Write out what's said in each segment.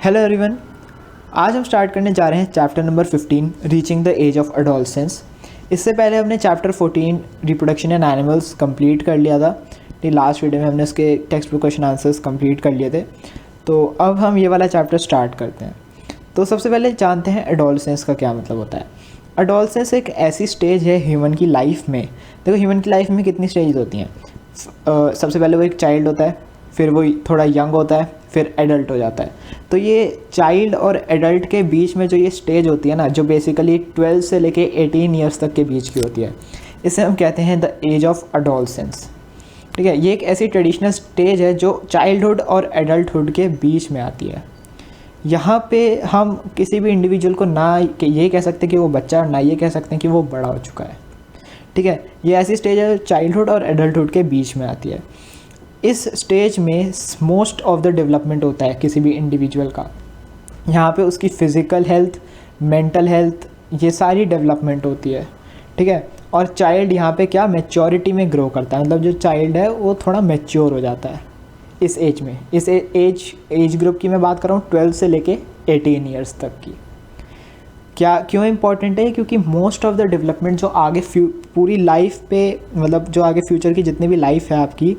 Hello everyone. आज हम start करने जा रहे हैं chapter number 15 reaching the age of adolescence. इससे पहले हमने chapter 14 reproduction in animals complete कर लिया था। लास्ट वीडियो में हमने उसके textbook question answers complete कर लिए थे। तो अब हम ये वाला चैप्टर स्टार्ट करते हैं। तो सबसे पहले जानते हैं एडोलसेंस का क्या मतलब होता है। एडोलसेंस एक ऐसी स्टेज है ह्यूमन की लाइफ में। देखो ह्यूमन की लाइफ में कितनी स्टेज होती हैं। सबसे पहले वो एक चाइल्ड होता है, फिर वो थोड़ा यंग होता है, फिर एडल्ट हो जाता है। तो ये चाइल्ड और एडल्ट के बीच में जो ये स्टेज होती है ना, जो बेसिकली 12 से लेके 18 ईयर्स तक के बीच की होती है, इसे हम कहते हैं द एज ऑफ एडोलसेंस। ठीक है, ये एक ऐसी ट्रेडिशनल स्टेज है जो चाइल्डहुड और एडल्टहुड के बीच में आती है। यहाँ पे हम किसी भी इंडिविजुअल को ना ये कह सकते कि वो बच्चा, ना ये कह सकते हैं कि वो बड़ा हो चुका है। ठीक है, ये ऐसी स्टेज है चाइल्डहुड और एडल्टहुड के बीच में आती है। इस स्टेज में मोस्ट ऑफ द डेवलपमेंट होता है किसी भी इंडिविजुअल का। यहाँ पे उसकी फ़िज़िकल हेल्थ, मेंटल हेल्थ, ये सारी डेवलपमेंट होती है। ठीक है, और चाइल्ड यहाँ पे क्या मैच्योरिटी में ग्रो करता है। मतलब जो चाइल्ड है वो थोड़ा मैच्योर हो जाता है इस एज में। इस एज ग्रुप की मैं बात कर रहा हूँ 12 से लेके 18 ईयर्स तक की। क्या क्यों इम्पॉर्टेंट है? क्योंकि मोस्ट ऑफ द डेवलपमेंट जो आगे पूरी लाइफ पे, मतलब जो आगे फ्यूचर की जितनी भी लाइफ है आपकी,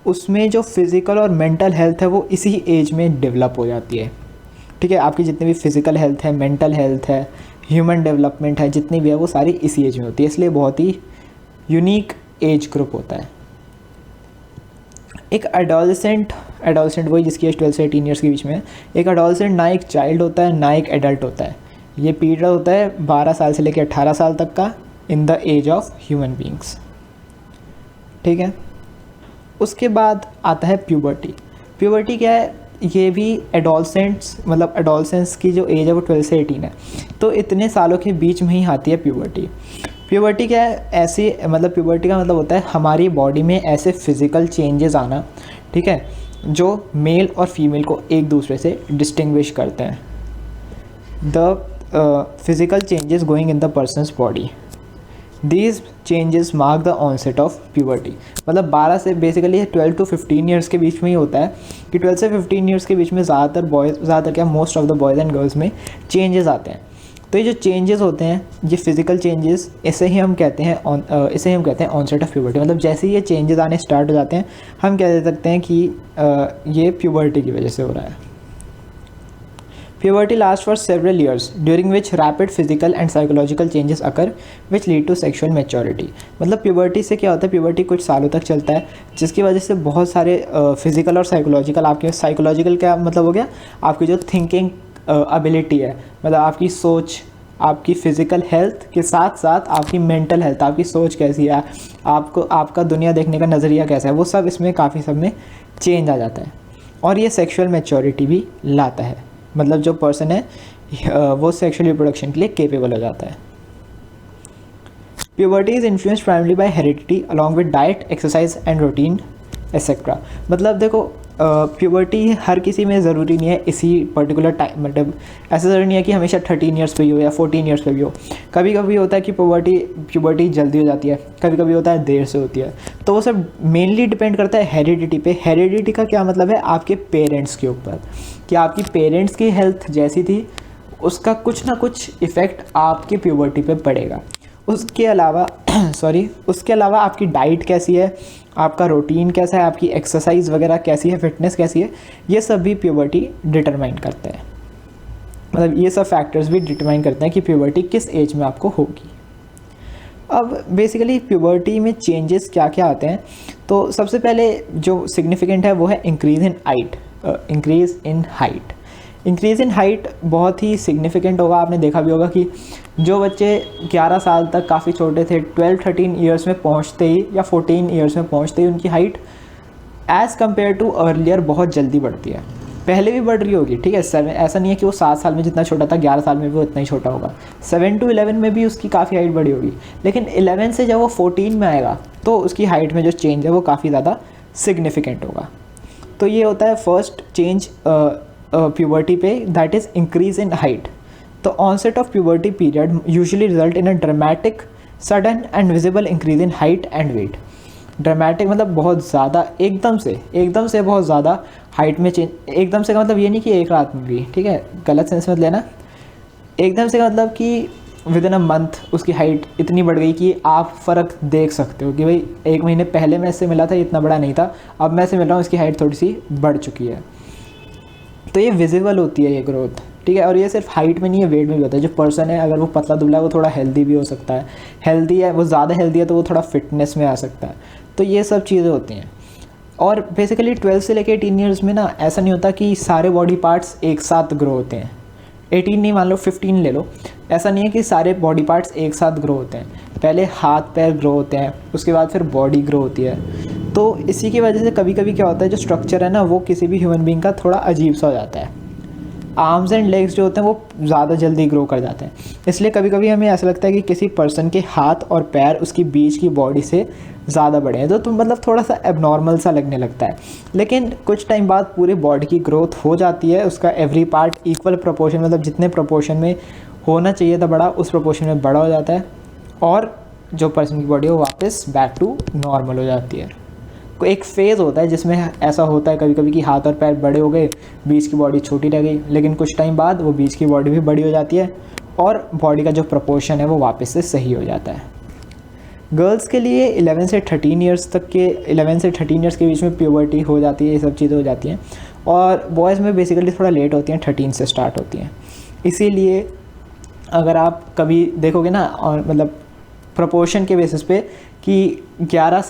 उसमें जो फिज़िकल और मेंटल हेल्थ है वो इसी एज में डेवलप हो जाती है। ठीक है, आपकी जितनी भी फिज़िकल हेल्थ है, मेंटल हेल्थ है, ह्यूमन डेवलपमेंट है, जितनी भी है वो सारी इसी एज में होती है। इसलिए बहुत ही यूनिक एज ग्रुप होता है। एक एडोलसेंट वही जिसकी एज 12 से 18 ईयर्स के बीच में है। एक एडोलसेंट ना एक चाइल्ड होता है ना एक एडल्ट होता है। ये पीरियड होता है 12 साल से लेकर 18 साल तक का in the age of human beings. ठीक है, उसके बाद आता है प्यूबर्टी। प्यूबर्टी क्या है? ये भी एडोलसेंट्स, मतलब एडोलसेंस की जो एज है वो 12 से 18 है। तो इतने सालों के बीच में ही आती है प्यूबर्टी। प्यूबर्टी क्या है? ऐसी, मतलब प्यूबर्टी का मतलब होता है हमारी बॉडी में ऐसे फिज़िकल चेंजेस आना, ठीक है, जो मेल और फीमेल को एक दूसरे से डिस्टिंग्विश करते हैं। The physical changes going in the person's body, these changes mark the onset of puberty. मतलब 12 से बेसिकली 12 टू 15 ईयर्स के बीच में ही होता है कि 12 से 15 ईयर्स के बीच में ज़्यादातर क्या, most of the boys and girls में चेंजेस आते हैं। तो ये जो चेंजेस होते हैं, ये फिज़िकल चेंजेस, इसे हम कहते हैं ऑनसेट ऑफ प्यूबर्टी। मतलब जैसे ही ये चेंजेस आने स्टार्ट हो जाते हैं, हम कह सकते हैं कि ये प्यूबर्टी की वजह से हो रहा है। Puberty lasts for several years, during which rapid physical and psychological changes occur, which lead to sexual maturity. मतलब प्यूबर्टी से क्या होता है? प्यूबर्टी कुछ सालों तक चलता है, जिसकी वजह से बहुत सारे फिजिकल और साइकोलॉजिकल, आपके साइकोलॉजिकल क्या मतलब हो गया, आपकी जो थिंकिंग एबिलिटी है, मतलब आपकी सोच, आपकी फ़िज़िकल हेल्थ के साथ साथ आपकी मेंटल हेल्थ, आपकी सोच कैसी है, आपका दुनिया देखने का नज़रिया कैसा है, वो सब इसमें काफ़ी सब में चेंज आ जाता है। और ये सेक्शुअल मैच्योरिटी भी लाता है। मतलब जो पर्सन है वो सेक्सुअल रिप्रोडक्शन के लिए केपेबल हो जाता है। Puberty is influenced primary by heredity along with diet, exercise and routine etcetera. मतलब देखो प्यूबर्टी हर किसी में ज़रूरी नहीं है इसी पर्टिकुलर टाइम, मतलब ऐसा ज़रूरी नहीं है कि हमेशा 13 ईयर्स पे ही हो या 14 ईयर्स पे भी हो। कभी कभी होता है कि प्यूबर्टी जल्दी हो जाती है, कभी कभी होता है देर से होती है। तो वो सब मेनली डिपेंड करता है हेरिडिटी पे। हेरिडिटी का क्या मतलब है? आपके पेरेंट्स के ऊपर, कि आपकी पेरेंट्स की हेल्थ जैसी थी उसका कुछ ना कुछ इफ़ेक्ट आपके प्यूबर्टी पे पड़ेगा। उसके अलावा आपकी डाइट कैसी है, आपका रूटीन कैसा है, आपकी एक्सरसाइज वगैरह कैसी है, फिटनेस कैसी है, ये सब भी प्यूबर्टी डिटरमाइन करते हैं। मतलब ये सब फैक्टर्स भी डिटरमाइन करते हैं कि प्यूबर्टी किस एज में आपको होगी। अब बेसिकली प्यूबर्टी में चेंजेस क्या क्या आते हैं? तो सबसे पहले जो सिग्निफिकेंट है वो है increase in height. Increase in height बहुत ही सिग्निफिकेंट होगा। आपने देखा भी होगा कि जो बच्चे 11 साल तक काफ़ी छोटे थे, 12-13 ईयर्स में पहुंचते ही या 14 ईयर्स में पहुंचते ही उनकी height as compare to earlier बहुत जल्दी बढ़ती है। पहले भी बढ़ रही होगी, ठीक है, ऐसा नहीं है कि वो 7 साल में जितना छोटा था 11 साल में भी वो इतना ही छोटा होगा। 7 to 11 में भी उसकी काफ़ी हाइट बढ़ी होगी, लेकिन 11 से जब वो 14 में आएगा तो उसकी हाइट में जो चेंज है वो काफ़ी ज़्यादा सिग्निफिकेंट होगा। तो ये होता है फर्स्ट चेंज प्यूबर्टी पे, that is increase in height. The onset of puberty period usually result in a dramatic, sudden and visible increase in height and weight. Dramatic मतलब बहुत ज़्यादा, एकदम से बहुत ज़्यादा हाइट में चेंज। एकदम से का मतलब ये नहीं कि एक रात में भी, ठीक है, गलत सेंस मत लेना। एकदम से का मतलब कि विद इन अ मंथ उसकी हाइट इतनी बढ़ गई कि आप फ़र्क देख सकते हो कि भाई 1 महीने पहले मैं इससे मिला था, इतना बड़ा नहीं था, अब मैं इससे मिल रहा हूँ, इसकी हाइट थोड़ी सी बढ़ चुकी है। तो ये विजिबल होती है ये ग्रोथ, ठीक है। और ये सिर्फ हाइट में नहीं है, वेट में भी होता है। जो पर्सन है अगर वो पतला दुबला है वो थोड़ा हेल्दी भी हो सकता है, हेल्दी है वो ज़्यादा हेल्दी है तो वो थोड़ा फिटनेस में आ सकता है। तो ये सब चीज़ें होती हैं। और बेसिकली 12 से लेकर 18 ईयर्स में ना ऐसा नहीं होता कि सारे बॉडी पार्ट्स एक साथ ग्रो होते हैं। 18 नहीं, मान लो 15 ले लो, ऐसा नहीं है कि सारे बॉडी पार्ट्स एक साथ ग्रो होते हैं। पहले हाथ पैर ग्रो होते हैं, उसके बाद फिर बॉडी ग्रो होती है। तो इसी की वजह से कभी कभी क्या होता है, जो स्ट्रक्चर है ना वो किसी भी ह्यूमन बीइंग का थोड़ा अजीब सा हो जाता है। आर्म्स एंड लेग्स जो होते हैं वो ज़्यादा जल्दी ग्रो कर जाते हैं। इसलिए कभी कभी हमें ऐसा लगता है कि किसी पर्सन के हाथ और पैर उसकी बीच की बॉडी से ज़्यादा बड़े हैं, तो मतलब थोड़ा सा एबनॉर्मल सा लगने लगता है। लेकिन कुछ टाइम बाद पूरे बॉडी की ग्रोथ हो जाती है, उसका एवरी पार्ट इक्वल प्रोपोर्शन, मतलब जितने प्रोपोर्शन में होना चाहिए था बड़ा, उस प्रोपोर्शन में बड़ा हो जाता है, और जो पर्सन की बॉडी है वो वापस बैक टू नॉर्मल हो जाती है। एक फ़ेज़ होता है जिसमें ऐसा होता है कभी कभी कि हाथ और पैर बड़े हो गए, बीच की बॉडी छोटी रह गई, लेकिन कुछ टाइम बाद वो बीच की बॉडी भी बड़ी हो जाती है और बॉडी का जो प्रोपोर्शन है वो वापस से सही हो जाता है। गर्ल्स के लिए 11 से 13 ईयर्स के बीच में प्यूबर्टी हो जाती है, ये सब चीज़ें हो जाती हैं। और बॉयज़ में बेसिकली थोड़ा लेट होती हैं, 13 से स्टार्ट होती हैं। इसीलिए अगर आप कभी देखोगे ना, और मतलब प्रोपोर्शन के बेसिस पे कि 11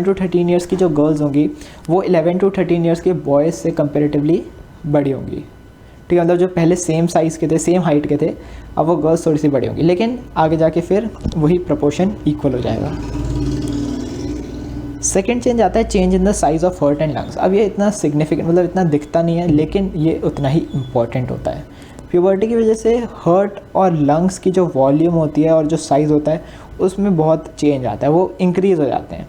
to 13 ईयर्स की जो गर्ल्स होंगी वो 11 to 13 ईयर्स के बॉयज़ से कंपेरेटिवली बड़ी होंगी, ठीक है। मतलब जो पहले सेम साइज़ के थे, सेम हाइट के थे, अब वो गर्ल्स थोड़ी सी बड़ी होंगी, लेकिन आगे जाके फिर वही प्रोपोर्शन इक्वल हो जाएगा। सेकेंड चेंज आता है change in the size of heart and lungs. अब ये इतना सिग्निफिकेंट, मतलब इतना दिखता नहीं है, लेकिन ये उतना ही इम्पॉर्टेंट होता है। प्यूबर्टी की वजह से हार्ट और लंग्स की जो वॉल्यूम होती है और जो साइज़ होता है उसमें बहुत चेंज आता है, वो इंक्रीज़ हो जाते हैं।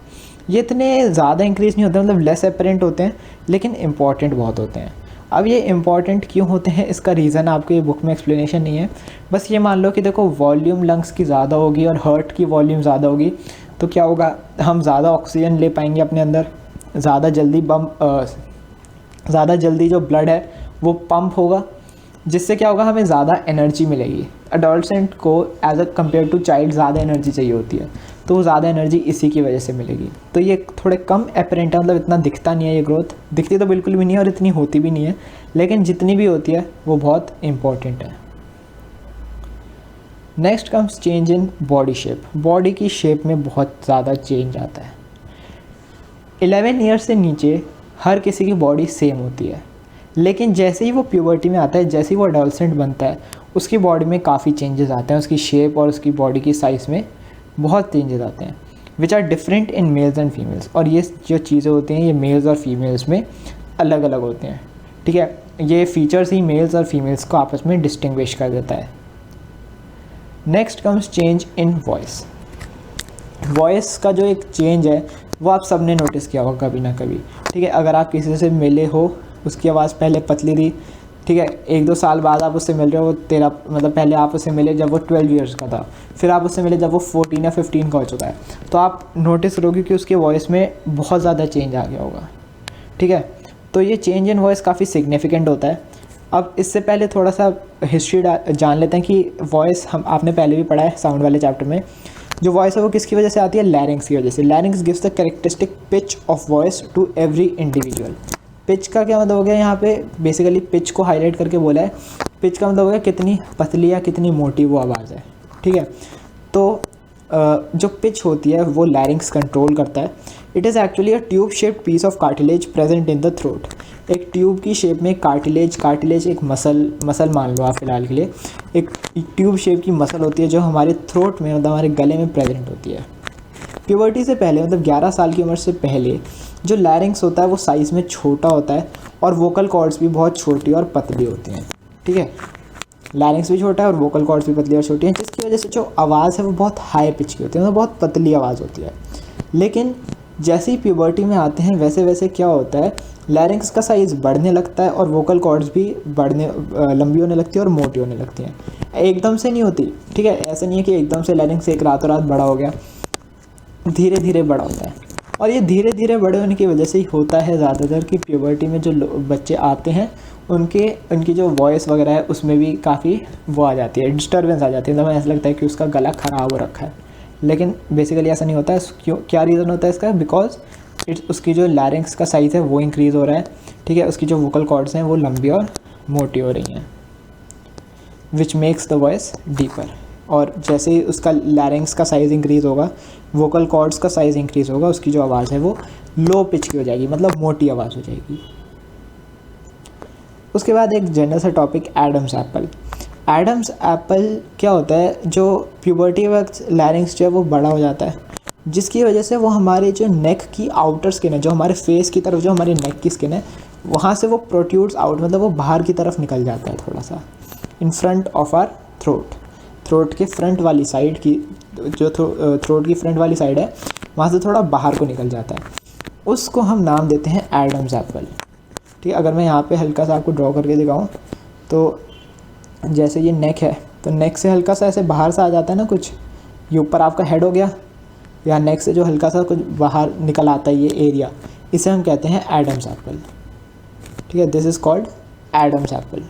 ये इतने ज़्यादा इंक्रीज़ नहीं होते, मतलब लेस अपेरेंट होते हैं, लेकिन इम्पॉर्टेंट बहुत होते हैं। अब ये इम्पॉर्टेंट क्यों होते हैं इसका रीज़न आपको ये बुक में एक्सप्लेनेशन नहीं है। बस ये मान लो कि देखो वॉल्यूम लंग्स की ज़्यादा होगी और हार्ट की वॉल्यूम ज़्यादा होगी, तो क्या होगा, हम ज़्यादा ऑक्सीजन ले पाएंगे अपने अंदर, ज़्यादा जल्दी जो ब्लड है वो पंप होगा, जिससे क्या होगा, हमें ज़्यादा एनर्जी मिलेगी। एडोलसेंट को as a compare to child ज़्यादा एनर्जी चाहिए होती है, तो वो ज़्यादा एनर्जी इसी की वजह से मिलेगी। तो ये थोड़े कम एपरेंट है, मतलब इतना दिखता नहीं है, ये ग्रोथ दिखती तो बिल्कुल भी नहीं है और इतनी होती भी नहीं है, लेकिन जितनी भी होती है वो बहुत इम्पॉर्टेंट है। Next comes change in body shape. Body की शेप में बहुत ज़्यादा चेंज आता है। 11 ईयर्स से नीचे हर किसी की बॉडी सेम होती है, लेकिन जैसे ही वो प्यूबर्टी में आता है, जैसे ही वो एडोलसेंट बनता है, उसकी बॉडी में काफ़ी चेंजेस आते हैं, उसकी शेप और उसकी बॉडी की साइज़ में बहुत चेंजेस आते हैं, which are different in males and females. और ये जो चीज़ें होती हैं ये मेल्स और फीमेल्स में अलग अलग होते हैं, ठीक है। ये फीचर्स ही मेल्स और फीमेल्स को आपस में डिस्टिंग्विश कर देता है। Next comes change in voice. Voice का जो एक चेंज है वो आप सब ने नोटिस किया होगा कभी ना कभी, ठीक है। अगर आप किसी से मिले हो, उसकी आवाज़ पहले पतली थी, ठीक है, 1-2 साल बाद आप उससे मिल रहे हो, मतलब पहले आप उससे मिले जब वो 12 ईयर्स का था, फिर आप उससे मिले जब वो 14 या 15 का हो चुका है, तो आप नोटिस करोगे कि उसकी वॉइस में बहुत ज़्यादा चेंज आ गया होगा, ठीक है। तो ये चेंज इन वॉइस काफ़ी सिग्निफिकेंट होता है। अब इससे पहले थोड़ा सा हिस्ट्री जान लेते हैं कि वॉइस, आपने पहले भी पढ़ा है साउंड वाले चैप्टर में, जो वॉइस है वो किसकी वजह से आती है, लैरिंग्स की वजह से। Larynx gives the characteristic pitch of voice to every individual. Pitch का क्या मतलब हो गया, यहाँ पे बेसिकली पिच को हाईलाइट करके बोला है। पिच का मतलब हो गया कितनी पतली या कितनी मोटी वो आवाज़ है, ठीक है। तो जो पिच होती है वो लैरिंग्स कंट्रोल करता है। It is actually a tube shaped piece of cartilage present in the throat. एक ट्यूब की शेप में कार्टिलेज एक मसल मान लो आप फिलहाल के लिए, एक ट्यूब शेप की मसल होती है जो हमारे थ्रोट में, मतलब हमारे गले में प्रेजेंट होती है। प्यूबर्टी से पहले, मतलब 11 साल की उम्र से पहले, जो लैरिंग्स होता है वो साइज़ में छोटा होता है और वोकल कॉर्ड्स भी बहुत छोटी और पतली होती हैं, ठीक है। लैरिंग्स भी छोटा है और वोकल कॉर्ड्स भी पतली और छोटी हैं, जिसकी वजह से जो आवाज़ है वो बहुत हाई पिच की होती है, मतलब बहुत पतली आवाज़ होती है। लेकिन जैसे ही प्यूबर्टी में आते हैं वैसे वैसे क्या होता है, लैरिंग्स का साइज़ बढ़ने लगता है और वोकल कॉर्ड्स भी लंबी होने लगती है और मोटी होने लगती हैं। एकदम से नहीं होती, ठीक है, ऐसा नहीं है कि एकदम से लैरिंग्स एक रातों रात बड़ा हो गया। धीरे धीरे बड़ा होता है। और ये धीरे धीरे बड़े होने की वजह से ही होता है ज़्यादातर कि प्यूबर्टी में जो बच्चे आते हैं उनकी जो वॉइस वगैरह है उसमें भी काफ़ी वो आ जाती है, डिस्टर्बेंस आ जाती है। मतलब ऐसा लगता है कि उसका गला ख़राब हो रखा है, लेकिन बेसिकली ऐसा नहीं होता है। क्यों, क्या रीज़न होता है इसका? बिकॉज उसकी जो लैरिंग्स का साइज़ है वो इंक्रीज़ हो रहा है, ठीक है। उसकी जो वोकल कॉर्ड्स हैं वो लंबी और मोटी हो रही हैं, which makes the voice deeper. और जैसे ही उसका लैरिंग्स का साइज़ इंक्रीज़ होगा, वोकल कॉर्ड्स का साइज़ इंक्रीज़ होगा, उसकी जो आवाज़ है वो लो पिच की हो जाएगी, मतलब मोटी आवाज़ हो जाएगी। उसके बाद एक जनरल सा topic, Adam's apple. Adam's apple क्या होता है? जो प्यूबर्टी वक्त लैरिंग्स जो है वो बड़ा हो जाता है, जिसकी वजह से वो हमारे जो नेक की आउटर स्किन है, जो हमारे फेस की तरफ जो हमारी नेक की स्किन है, वहाँ से वो प्रोट्यूड्स आउट, मतलब वो बाहर की तरफ निकल जाता है थोड़ा सा, in front of our throat के फ्रंट वाली साइड की, जो थ्रोट की फ्रंट वाली साइड है वहाँ से थोड़ा बाहर को निकल जाता है। उसको हम नाम देते हैं एडम्स एप्पल, ठीक है। अगर मैं यहाँ पे हल्का सा आपको ड्रॉ करके दिखाऊँ तो जैसे ये नेक है, तो नेक से हल्का सा ऐसे बाहर से आ जाता है ना कुछ, ये ऊपर आपका हेड हो गया, या नेक से जो हल्का सा कुछ बाहर निकल आता है ये एरिया, इसे हम कहते हैं एडम्स एप्पल, ठीक है। This is called Adam's apple.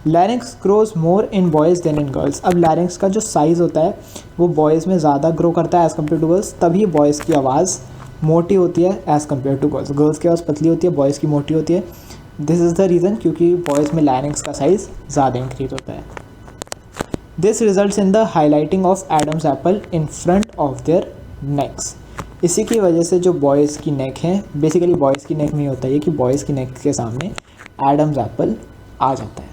Larynx grows more in boys than in girls. अब लैरिंक्स का जो साइज़ होता है वो बॉयज़ में ज़्यादा ग्रो करता है एज़ कम्पेयर टू गर्ल्स, तभी बॉयज़ की आवाज़ मोटी होती है as compare to girls. Girls की आवाज़ पतली होती है, बॉयज़ की मोटी होती है। दिस इज़ द रीज़न, क्योंकि बॉयज़ में लैरिंक्स का साइज़ ज़्यादा इंक्रीज होता है। This results in the highlighting of Adam's apple in front of their next. इसी की वजह से जो बॉयज़ की नेक है, बेसिकली बॉयज़ की नेक में होता है कि बॉयज़ की नेक के सामने एडम्स एप्पल आ जाता है।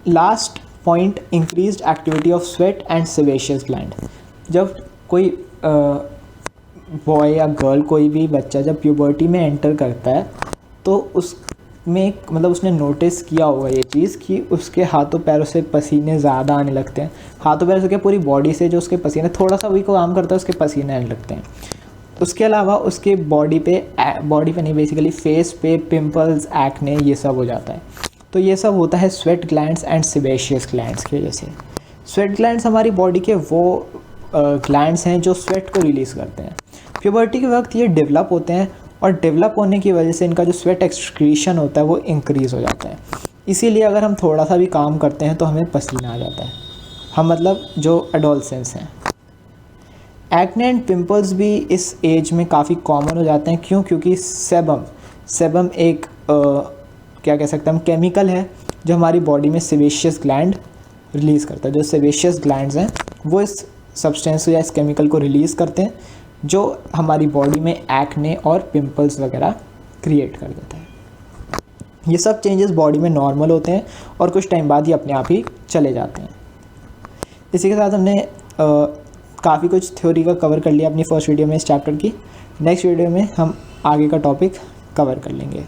Last point, increased activity of sweat and sebaceous gland. जब कोई बॉय या गर्ल, कोई भी बच्चा जब प्यूबर्टी में एंटर करता है तो उसमें मतलब उसने नोटिस किया होगा ये चीज़ कि उसके हाथों पैरों से पसीने ज़्यादा आने लगते हैं। हाथों पैरों से क्या, पूरी बॉडी से जो उसके पसीने, थोड़ा सा भी को काम करता है उसके पसीने आने लगते हैं। उसके अलावा उसके बॉडी पे नहीं, बेसिकली फेस पे पिंपल्स, एक्ने, ये सब हो जाता है। तो ये सब होता है sweat glands and sebaceous glands की वजह से। स्वेट ग्लैंड्स हमारी बॉडी के वो ग्लैंड्स हैं जो स्वेट को रिलीज़ करते हैं। प्यूबर्टी के वक्त ये डेवलप होते हैं, और डेवलप होने की वजह से इनका जो स्वेट एक्सक्रीशन होता है वो इंक्रीज़ हो जाता है। इसीलिए अगर हम थोड़ा सा भी काम करते हैं तो हमें पसीना आ जाता है, हम मतलब जो एडोलसेंस हैं। एक्ने एंड पिंपल्स भी इस एज में काफ़ी कॉमन हो जाते हैं। क्यों? क्योंकि सेबम एक क्या कह सकते हैं हम, केमिकल है जो हमारी बॉडी में सेबेशियस ग्लैंड रिलीज़ करता है। जो सेबेशियस ग्लैंड्स हैं वो इस सब्सटेंस या इस केमिकल को रिलीज़ करते हैं, जो हमारी बॉडी में एक्ने और पिंपल्स वगैरह क्रिएट कर देता है। ये सब चेंजेस बॉडी में नॉर्मल होते हैं और कुछ टाइम बाद ही अपने आप ही चले जाते हैं। इसी के साथ हमने काफ़ी कुछ थ्योरी का कवर कर लिया अपनी फर्स्ट वीडियो में इस चैप्टर की। नेक्स्ट वीडियो में हम आगे का टॉपिक कवर कर लेंगे।